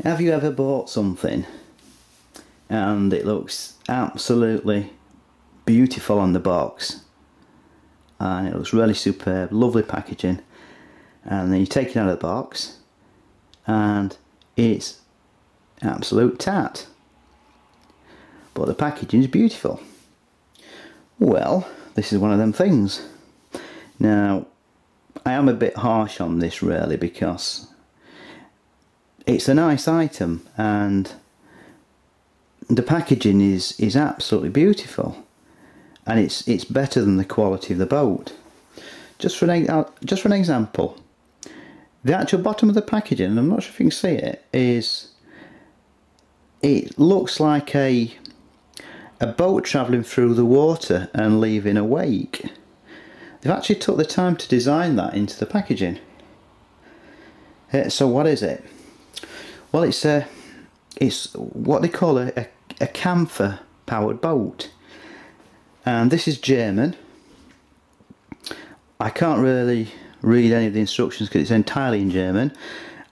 Have you ever bought something and it looks absolutely beautiful on the box and it looks really superb, lovely packaging, and then you take it out of the box and it's absolute tat, but the packaging is beautiful? Well, this is one of them things. Now, I am a bit harsh on this really, because it's a nice item and the packaging is absolutely beautiful, and it's better than the quality of the boat. Just for an example, the actual bottom of the packaging, and I'm not sure if you can see it, it looks like a boat travelling through the water and leaving a wake. They've actually took the time to design that into the packaging. So what is it? Well, it's what they call a camphor powered boat, and this is German. I can't really read any of the instructions because it's entirely in German.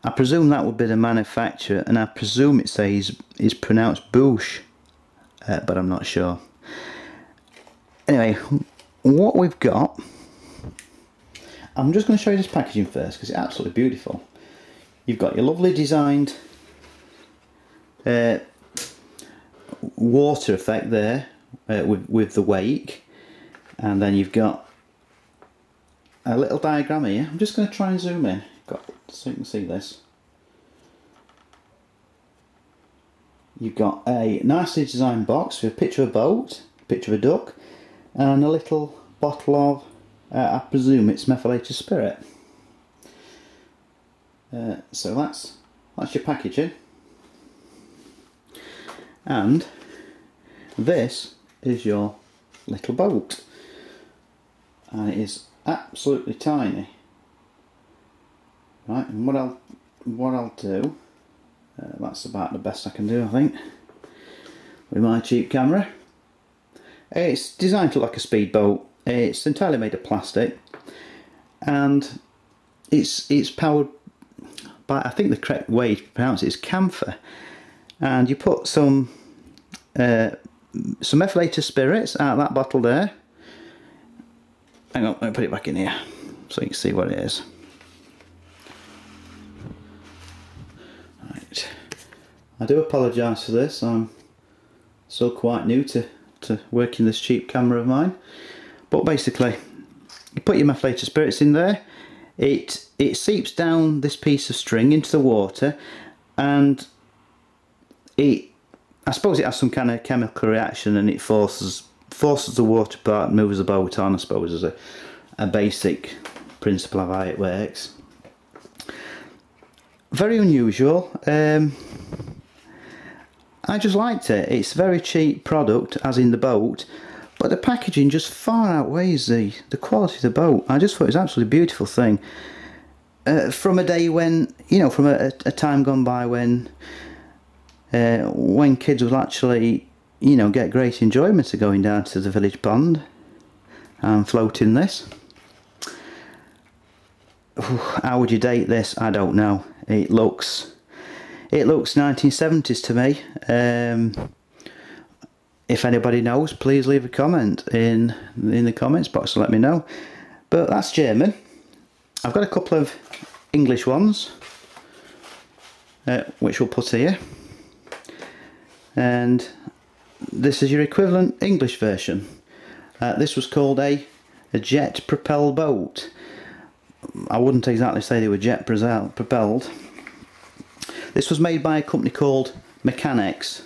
I presume that would be the manufacturer, and I presume it says is pronounced Busch, but I'm not sure. Anyway, what we've got, I'm just going to show you this packaging first because it's absolutely beautiful. You've got your lovely designed water effect there with the wake, and then you've got a little diagram here. I'm just going to try and zoom in so you can see this. You've got a nicely designed box with a picture of a boat, a picture of a duck, and a little bottle of, I presume it's methylated spirit. So that's your packaging, and this is your little boat, and it is absolutely tiny. Right, and what I'll do, that's about the best I can do, I think, with my cheap camera. It's designed to look like a speedboat. It's entirely made of plastic, and it's powered by, I think the correct way to pronounce it is camphor, and you put some methylated spirits out of that bottle there. Hang on, let me put it back in here so you can see what it is. Right, I do apologise for this. I'm still quite new to working this cheap camera of mine, but basically you put your methylated spirits in there. It seeps down this piece of string into the water, and I suppose it has some kind of chemical reaction, and it forces the water apart and moves the boat on, I suppose, as a basic principle of how it works. Very unusual. I just liked it. It's a very cheap product, as in the boat, but the packaging just far outweighs the quality of the boat. I just thought it was an absolutely beautiful thing. From a day when, you know, from a time gone by when kids would actually, you know, get great enjoyment of going down to the village pond and floating this. How would you date this? I don't know. It looks 1970s to me. If anybody knows, please leave a comment in the comments box to let me know. But that's German. I've got a couple of English ones, which we'll put here. And this is your equivalent English version. This was called a jet propelled boat. I wouldn't exactly say they were jet propelled. This was made by a company called Mechanex.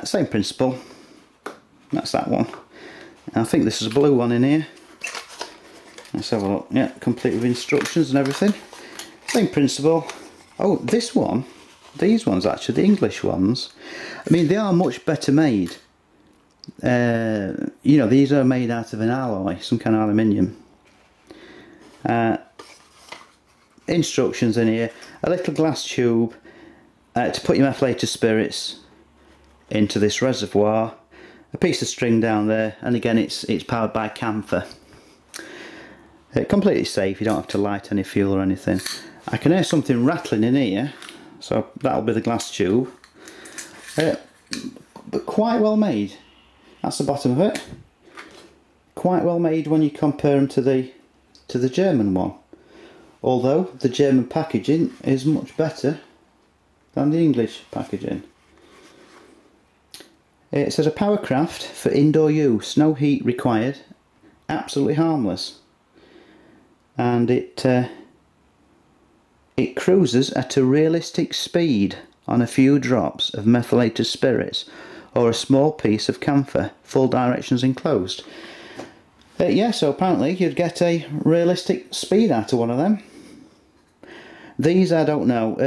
Same principle. That's that one. I think this is a blue one in here. Let's have a look. Yeah, complete with instructions and everything. Same principle. Oh, this one. These ones, actually, the English ones, I mean, they are much better made. You know, these are made out of an alloy, some kind of aluminium. Instructions in here, a little glass tube to put your methylated spirits into this reservoir, a piece of string down there, and again it's powered by camphor. Completely safe, you don't have to light any fuel or anything. I can hear something rattling in here, so that'll be the glass tube. But quite well made. That's the bottom of it. Quite well made when you compare them to the German one. Although the German packaging is much better than the English packaging. It says a powercraft for indoor use, no heat required, absolutely harmless. And it cruises at a realistic speed on a few drops of methylated spirits or a small piece of camphor, full directions enclosed. Yeah, so apparently you'd get a realistic speed out of one of them. These I don't know.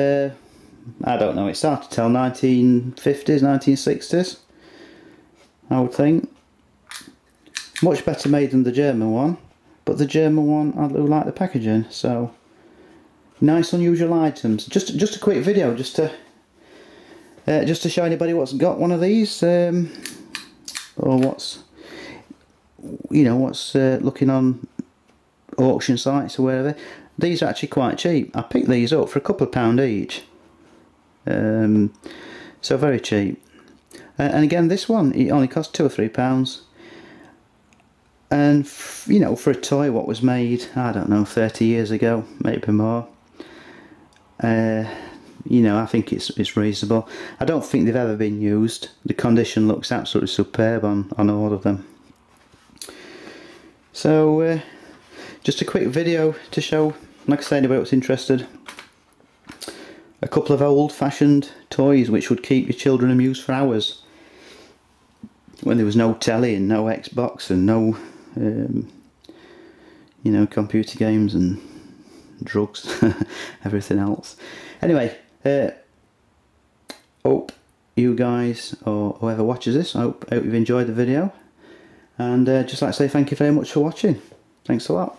It's hard to tell. 1950s, 1960s, I would think. Much better made than the German one, but the German one I do like the packaging. So nice, unusual items. Just a quick video, just to show anybody what's got one of these, or what's looking on auction sites or wherever. These are actually quite cheap. I picked these up for a couple of £2 each, so very cheap. And again, this one, it only cost £2 or £3, and for a toy what was made, I don't know, 30 years ago, maybe more. I think it's reasonable. I don't think they've ever been used. The condition looks absolutely superb on all of them. So just a quick video to show, like I say, anybody that's interested, a couple of old-fashioned toys which would keep your children amused for hours when there was no telly and no Xbox and no computer games and drugs, everything else. Anyway, hope you guys, or whoever watches this, I hope you've enjoyed the video, and just like to say thank you very much for watching. Thanks a lot.